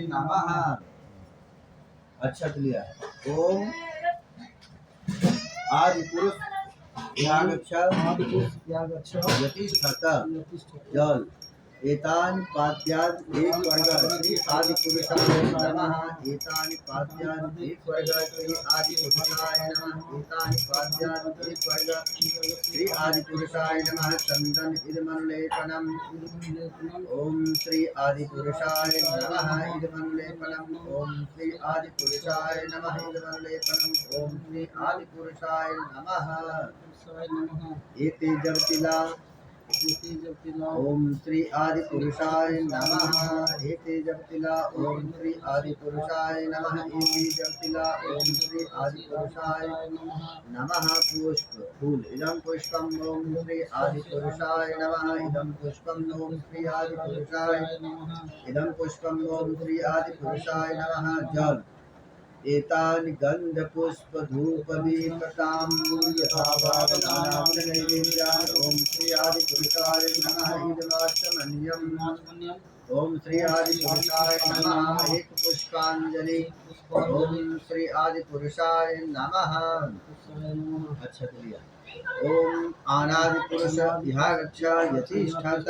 नमः। अच्छा लिया। ओम आदि पुरुष यागच्छ यतिष्ठत जल एतानि पाद्याद् एक वर्ग श्री आदि पुरुषाय नमः। एतानि पाद्याद् एक वर्ग श्री आदि पुरुषाय नमः। एतानि पाद्याद् एक वर्ग श्री आदि पुरुषाय नमः। चंदन इदमनुलेपनम् ओम श्री आदि पुरुषाय नमः। इदमनुलेपनम् ओम श्री आदि पुरुषाय नमः। इदमनुलेपनम् ओम श्री आदि पुरुषाय नमः। एते जपतिला ओम श्री आदि पुरुषाय नमः। एते जपतिला ओम श्री आदि पुरुषाय नमः। एते जपतिला ओम श्री आदि पुरुषाय नमः। पुष्प फूल इदं पुष्पम ओम श्री आदि पुरुषाय नमः। इदं पुष्पम ओम श्री आदि पुरुषाय इदं पुष्पम ओम श्री आदि पुरुषाय नमः। जल एतानि गन्धपुष्पधूपदीपताम्बूल यथाभावनानां नैवेद्यानि ओम श्री आदि पुरुषाय नमः। इदमाचमन्यम् ओम श्री आदि पुरुषाय नमः। एक पुष्पांजलि ओम श्री आदि पुरुषाय नमः। अच्छा लिया। ओम अनादि पुरुष यतिष्ठत